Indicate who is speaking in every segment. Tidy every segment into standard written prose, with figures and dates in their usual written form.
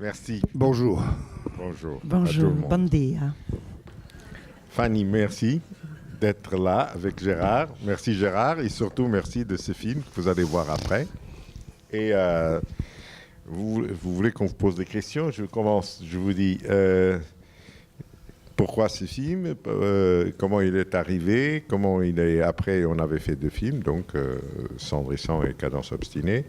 Speaker 1: Merci.
Speaker 2: Bonjour.
Speaker 1: Bonjour. À tout
Speaker 3: Bonjour,
Speaker 1: le monde.
Speaker 3: bon dia.
Speaker 1: Fanny, merci d'être là avec Gérard. Merci Gérard et surtout merci de ce film que vous allez voir après. Et vous voulez qu'on vous pose des questions? Je commence. Je vous dis pourquoi ce film, comment il est arrivé, comment il est. Après, on avait fait 2 films, donc Cendre et sang et Cadence obstinée.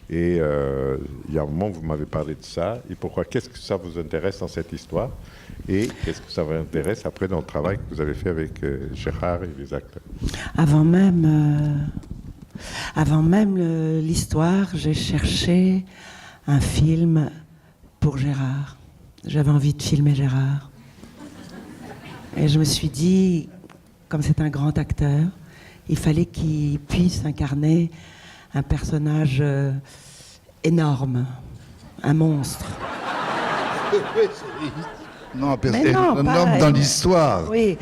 Speaker 1: Et il y a un moment, vous m'avez parlé de ça. Et pourquoi? Qu'est-ce que ça vous intéresse dans cette histoire? Et qu'est-ce que ça vous intéresse après dans le travail que vous avez fait avec Gérard et les acteurs?
Speaker 3: Avant même l'histoire, j'ai cherché un film pour Gérard. J'avais envie de filmer Gérard. Et je me suis dit, comme c'est un grand acteur, il fallait qu'il puisse incarner un personnage énorme, un monstre.
Speaker 2: Non,
Speaker 3: Mais non,
Speaker 2: un
Speaker 3: pas-
Speaker 2: homme dans l'histoire.
Speaker 3: Oui,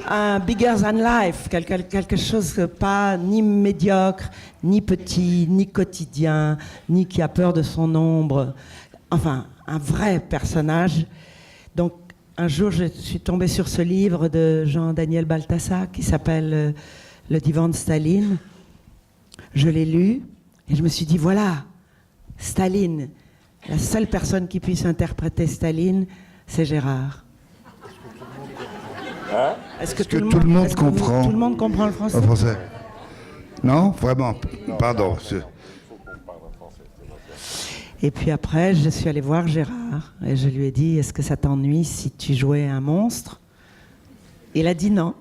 Speaker 3: un bigger than life, quelque chose que pas ni médiocre, ni petit, ni quotidien, ni qui a peur de son ombre. Enfin, un vrai personnage. Donc, un jour, je suis tombée sur ce livre de Jean-Daniel Balthasar qui s'appelle Le divan de Staline. Je l'ai lu et je me suis dit, voilà, Staline, la seule personne qui puisse interpréter Staline, c'est Gérard. Est-ce que
Speaker 2: tout le monde
Speaker 3: est-ce que
Speaker 2: comprend
Speaker 3: tout le monde comprend le français?
Speaker 2: En français. Non, vraiment. Pardon.
Speaker 3: Et puis après, je suis allée voir Gérard et je lui ai dit, est-ce que ça t'ennuie si tu jouais un monstre? Il a dit non.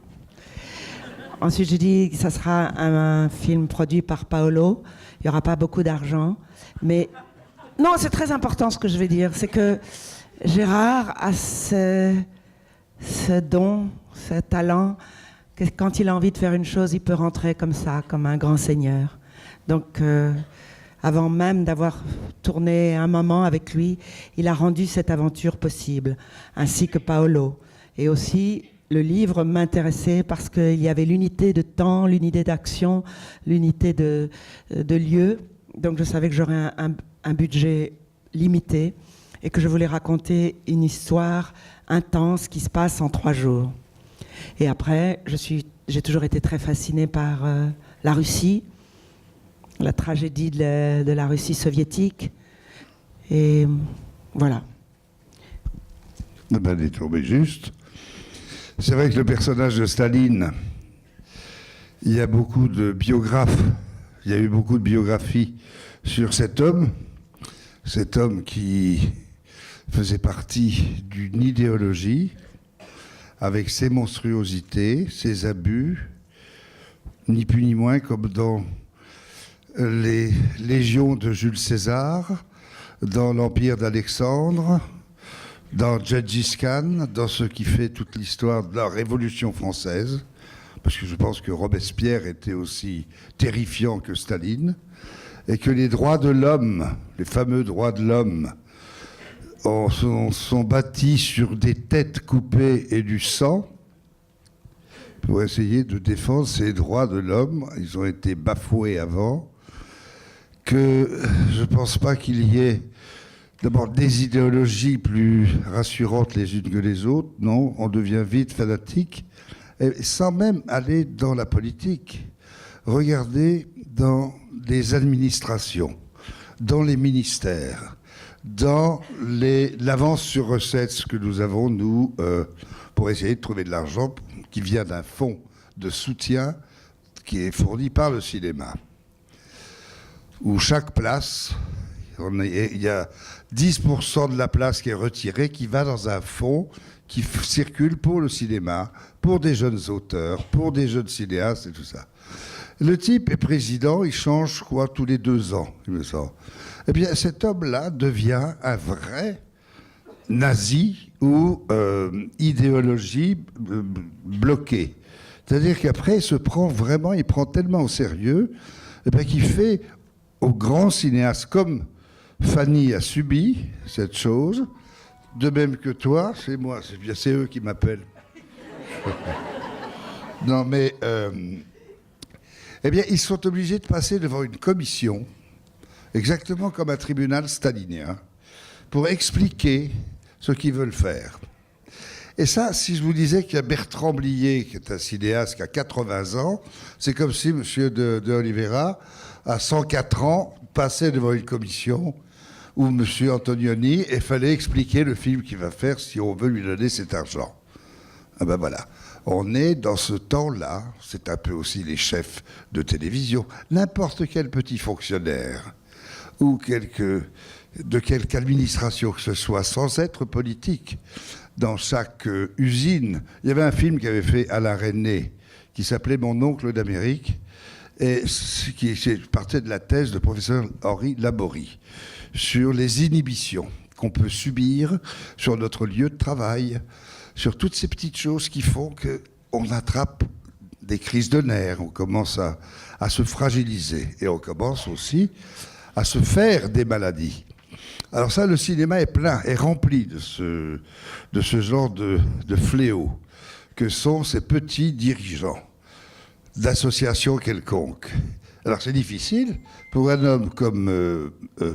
Speaker 3: Ensuite, j'ai dit que ça sera un film produit par Paolo. Il n'y aura pas beaucoup d'argent. Mais non, c'est très important ce que je vais dire. C'est que Gérard a ce don, ce talent, que quand il a envie de faire une chose, il peut rentrer comme ça, comme un grand seigneur. Donc, avant même d'avoir tourné un moment avec lui, il a rendu cette aventure possible, ainsi que Paolo. Et aussi, le livre m'intéressait parce qu'il y avait l'unité de temps, l'unité d'action, l'unité de lieu. Donc je savais que j'aurais un budget limité et que je voulais raconter une histoire intense qui se passe en 3 jours. Et après, j'ai toujours été très fascinée par la Russie, la tragédie de la Russie soviétique. Et voilà.
Speaker 2: Elle est tombée juste. C'est vrai que le personnage de Staline, il y a beaucoup de biographes, il y a eu beaucoup de biographies sur cet homme qui faisait partie d'une idéologie avec ses monstruosités, ses abus, ni plus ni moins comme dans les légions de Jules César, dans l'Empire d'Alexandre, dans Gengis Khan, dans ce qui fait toute l'histoire de la Révolution française, parce que je pense que Robespierre était aussi terrifiant que Staline, et que les droits de l'homme, les fameux droits de l'homme, sont bâtis sur des têtes coupées et du sang, pour essayer de défendre ces droits de l'homme. Ils ont été bafoués avant, que je ne pense pas qu'il y ait d'abord des idéologies plus rassurantes les unes que les autres. Non, on devient vite fanatique, et sans même aller dans la politique. Regardez dans les administrations, dans les ministères, dans l'avance sur recettes que nous avons, nous, pour essayer de trouver de l'argent qui vient d'un fonds de soutien qui est fourni par le cinéma, où chaque place, il y a 10% de la place qui est retirée, qui va dans un fonds qui circule pour le cinéma, pour des jeunes auteurs, pour des jeunes cinéastes et tout ça. Le type est président, il change quoi tous les 2 ans, il me semble. Eh bien, cet homme-là devient un vrai nazi ou idéologie bloquée. C'est-à-dire qu'après, il prend tellement au sérieux, eh bien, qu'il fait aux grands cinéastes comme Fanny a subi cette chose, de même que toi, c'est eux qui m'appellent. Non, mais eh bien, ils sont obligés de passer devant une commission, exactement comme un tribunal stalinien, pour expliquer ce qu'ils veulent faire. Et ça, si je vous disais qu'il y a Bertrand Blier, qui est un cinéaste qui a 80 ans, c'est comme si M. de Oliveira, à 104 ans, passait devant une commission, ou M. Antonioni, et fallait expliquer le film qu'il va faire si on veut lui donner cet argent. Ah ben voilà. On est dans ce temps-là, c'est un peu aussi les chefs de télévision, n'importe quel petit fonctionnaire, ou de quelque administration que ce soit, sans être politique. Dans chaque usine, il y avait un film qu'avait fait Alain Resnais, qui s'appelait Mon oncle d'Amérique, et qui partait de la thèse de professeur Henri Laborie, sur les inhibitions qu'on peut subir sur notre lieu de travail, sur toutes ces petites choses qui font qu'on attrape des crises de nerfs, on commence à se fragiliser, et on commence aussi à se faire des maladies. Alors ça, le cinéma est plein, est rempli de ce genre de fléaux que sont ces petits dirigeants d'associations quelconques. Alors c'est difficile pour un homme comme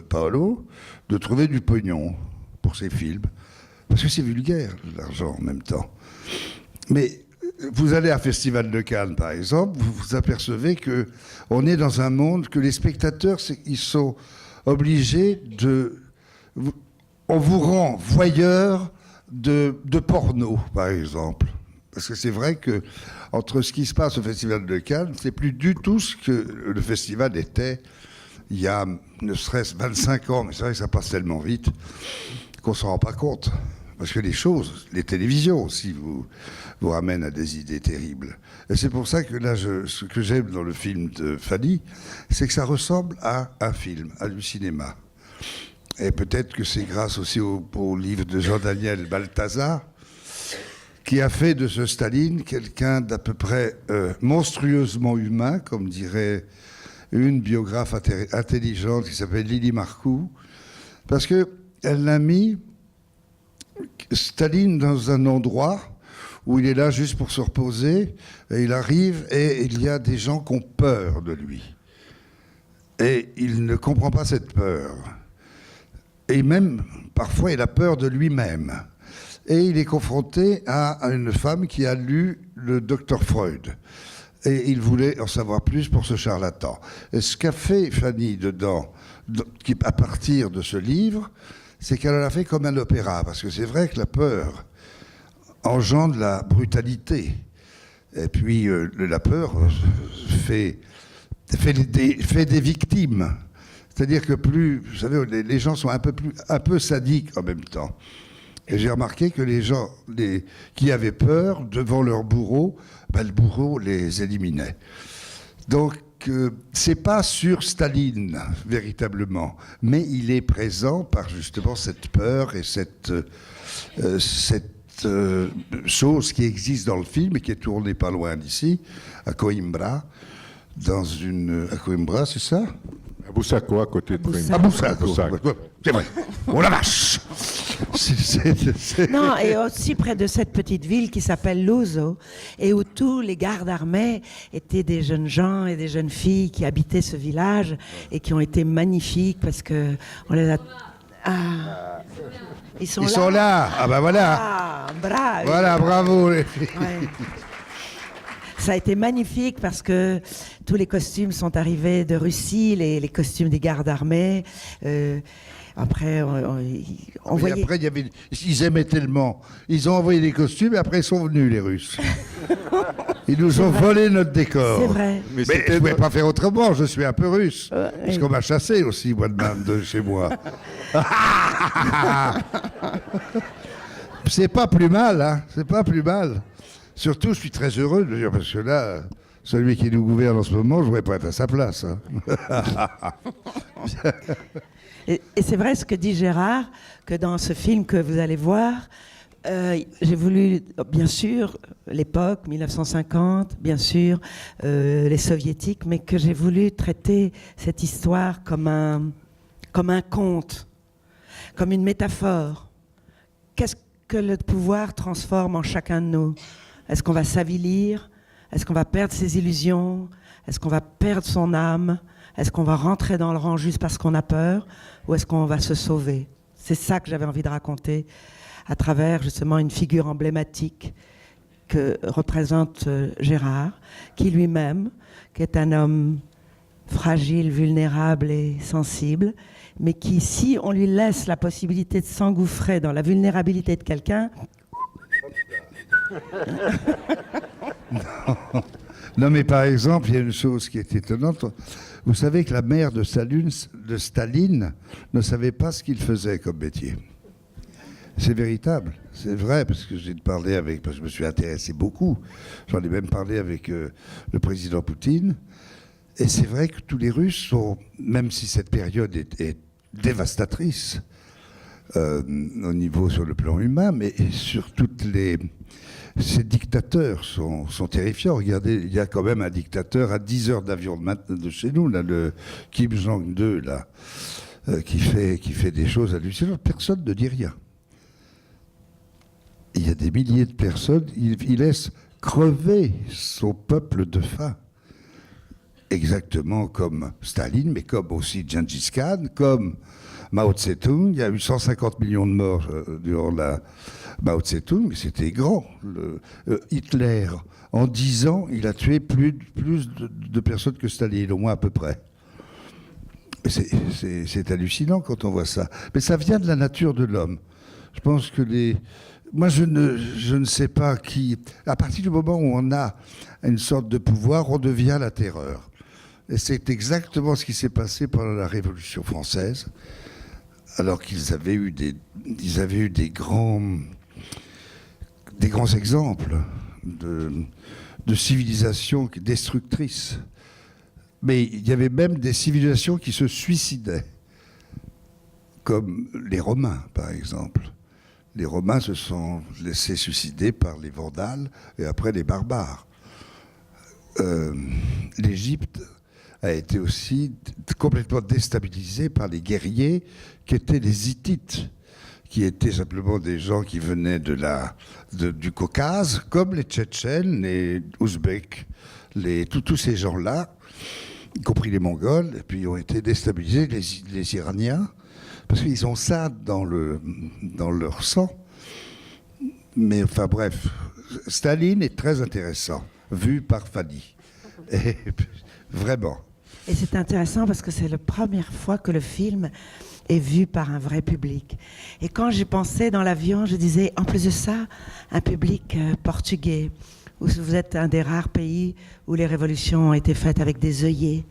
Speaker 2: Paolo de trouver du pognon pour ses films, parce que c'est vulgaire, l'argent en même temps. Mais vous allez à Festival de Cannes, par exemple, vous vous apercevez qu'on est dans un monde que les spectateurs, ils sont obligés de... On vous rend voyeur de porno, par exemple. Parce que c'est vrai que entre ce qui se passe au Festival de Cannes, c'est plus du tout ce que le festival était il y a ne serait-ce 25 ans. Mais c'est vrai que ça passe tellement vite qu'on ne s'en rend pas compte. Parce que les télévisions aussi vous ramènent à des idées terribles. Et c'est pour ça que là, ce que j'aime dans le film de Fanny, c'est que ça ressemble à un film, à du cinéma. Et peut-être que c'est grâce aussi au livre de Jean-Daniel Balthazar, qui a fait de ce Staline quelqu'un d'à peu près monstrueusement humain, comme dirait une biographe intelligente qui s'appelle Lily Marcoux, parce qu'elle l'a mis, Staline, dans un endroit où il est là juste pour se reposer, et il arrive et il y a des gens qui ont peur de lui. Et il ne comprend pas cette peur. Et même, parfois, il a peur de lui-même. Et il est confronté à une femme qui a lu le docteur Freud. Et il voulait en savoir plus pour ce charlatan. Et ce qu'a fait Fanny dedans, à partir de ce livre, c'est qu'elle l'a fait comme un opéra. Parce que c'est vrai que la peur engendre la brutalité. Et puis, la peur fait des victimes. C'est-à-dire que vous savez, les gens sont un peu sadiques en même temps. Et j'ai remarqué que les gens qui avaient peur devant leur bourreau, le bourreau les éliminait. Donc, c'est pas sur Staline, véritablement, mais il est présent par justement cette peur et cette chose qui existe dans le film et qui est tournée pas loin d'ici, à Coimbra, à Coimbra, c'est ça ?
Speaker 1: À Boussako, à côté de Coimbra.
Speaker 2: À Boussako. C'est vrai. Oh la vache.
Speaker 3: Non, et aussi près de cette petite ville qui s'appelle Luso, et où tous les gardes armés étaient des jeunes gens et des jeunes filles qui habitaient ce village et qui ont été magnifiques parce que on les a... Ah, ils sont
Speaker 2: là. Ah ben voilà.
Speaker 3: Ah, bravo.
Speaker 2: Voilà, bravo les filles.
Speaker 3: Ouais. Ça a été magnifique parce que tous les costumes sont arrivés de Russie, les costumes des gardes armés. Après, on voyait...
Speaker 2: Après, ils aimaient tellement. Ils ont envoyé des costumes et après, ils sont venus, les Russes. Ils nous ont volé notre décor.
Speaker 3: C'est vrai.
Speaker 2: Mais je ne pouvais pas faire autrement, je suis un peu russe. Parce qu'on m'a chassé aussi, moi, de chez moi. C'est pas plus mal, hein. C'est pas plus mal. Surtout, je suis très heureux de dire, parce que là, celui qui nous gouverne en ce moment, je ne voudrais pas être à sa place. Hein.
Speaker 3: Et c'est vrai ce que dit Gérard, que dans ce film que vous allez voir, j'ai voulu, bien sûr, l'époque, 1950, bien sûr, les soviétiques, mais que j'ai voulu traiter cette histoire comme un conte, comme une métaphore. Qu'est-ce que le pouvoir transforme en chacun de nous ? Est-ce qu'on va s'avilir ? Est-ce qu'on va perdre ses illusions ? Est-ce qu'on va perdre son âme ? Est-ce qu'on va rentrer dans le rang juste parce qu'on a peur ? Ou est-ce qu'on va se sauver ? C'est ça que j'avais envie de raconter à travers justement une figure emblématique que représente Gérard, qui lui-même, qui est un homme fragile, vulnérable et sensible, mais qui, si on lui laisse la possibilité de s'engouffrer dans la vulnérabilité de quelqu'un...
Speaker 2: Non, mais par exemple, il y a une chose qui est étonnante. Vous savez que la mère de Staline ne savait pas ce qu'il faisait comme métier. C'est véritable, c'est vrai, parce que parce que je me suis intéressé beaucoup. J'en ai même parlé avec le président Poutine. Et c'est vrai que tous les Russes sont, même si cette période est dévastatrice au niveau sur le plan humain, mais sur ces dictateurs sont terrifiants. Regardez, il y a quand même un dictateur à 10 heures d'avion de chez nous, là, le Kim Jong-il, là, qui fait des choses hallucinantes. Personne ne dit rien. Il y a des milliers de personnes, il laisse crever son peuple de faim. Exactement comme Staline, mais comme aussi Gengis Khan, comme Mao Tse-tung. Il y a eu 150 millions de morts durant la Mao Tse-tung, mais c'était grand. Hitler, en 10 ans, il a tué plus de personnes que Staline, au moins à peu près. C'est hallucinant quand on voit ça. Mais ça vient de la nature de l'homme. Je pense que moi, je ne sais pas qui... À partir du moment où on a une sorte de pouvoir, on devient la terreur. Et c'est exactement ce qui s'est passé pendant la Révolution française, alors qu'ils avaient eu des grands exemples de civilisations destructrices. Mais il y avait même des civilisations qui se suicidaient, comme les Romains, par exemple. Les Romains se sont laissés suicider par les Vandales et après les barbares. L'Égypte a été aussi complètement déstabilisée par les guerriers qui étaient les Hittites, qui étaient simplement des gens qui venaient du Caucase, comme les Tchétchènes, les Ouzbeks, tous ces gens-là, y compris les Mongols, et puis ont été déstabilisés, les Iraniens, parce qu'ils ont ça dans leur sang. Mais enfin bref, Staline est très intéressant, vu par Fanny. Et, vraiment.
Speaker 3: Et c'est intéressant parce que c'est la première fois que le film est vu par un vrai public. Et quand j'y pensais dans l'avion, je disais, en plus de ça, un public portugais, où vous êtes un des rares pays où les révolutions ont été faites avec des œillets.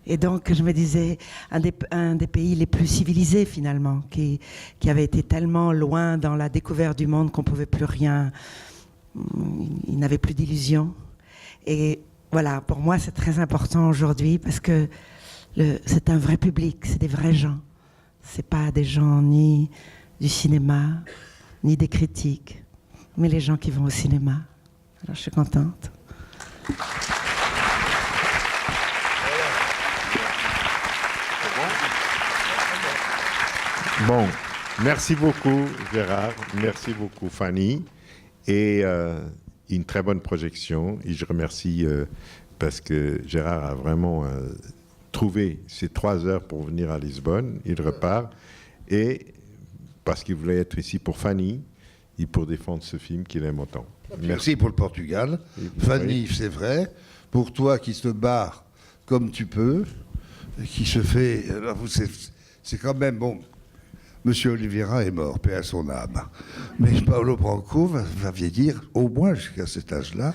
Speaker 3: Et donc, je me disais, un des pays les plus civilisés, finalement, qui avait été tellement loin dans la découverte du monde qu'on ne pouvait plus rien... Il n'avait plus d'illusions. Et voilà, pour moi, c'est très important aujourd'hui parce que c'est un vrai public, c'est des vrais gens. C'est pas des gens ni du cinéma, ni des critiques, mais les gens qui vont au cinéma. Alors, je suis contente.
Speaker 1: Bon, merci beaucoup Gérard, merci beaucoup Fanny, et une très bonne projection. Et je remercie parce que Gérard a vraiment trouvé ces 3 heures pour venir à Lisbonne. Il repart, et parce qu'il voulait être ici pour Fanny et pour défendre ce film qu'il aime autant.
Speaker 2: Merci pour le Portugal. Fanny, c'est vrai. Pour toi qui te barres comme tu peux, qui se fait... C'est quand même bon. Monsieur Oliveira est mort, paix à son âme. Mais Paolo Branco va vieillir au moins jusqu'à cet âge-là.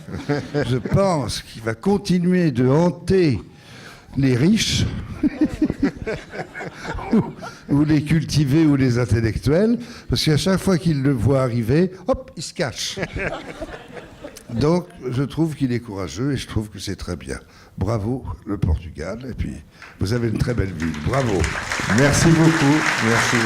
Speaker 2: Je pense qu'il va continuer de hanter les riches, ou les cultivés, ou les intellectuels, parce qu'à chaque fois qu'il le voit arriver, hop, il se cache. Donc, je trouve qu'il est courageux et je trouve que c'est très bien. Bravo, le Portugal. Et puis, vous avez une très belle ville. Bravo.
Speaker 1: Merci beaucoup. Merci.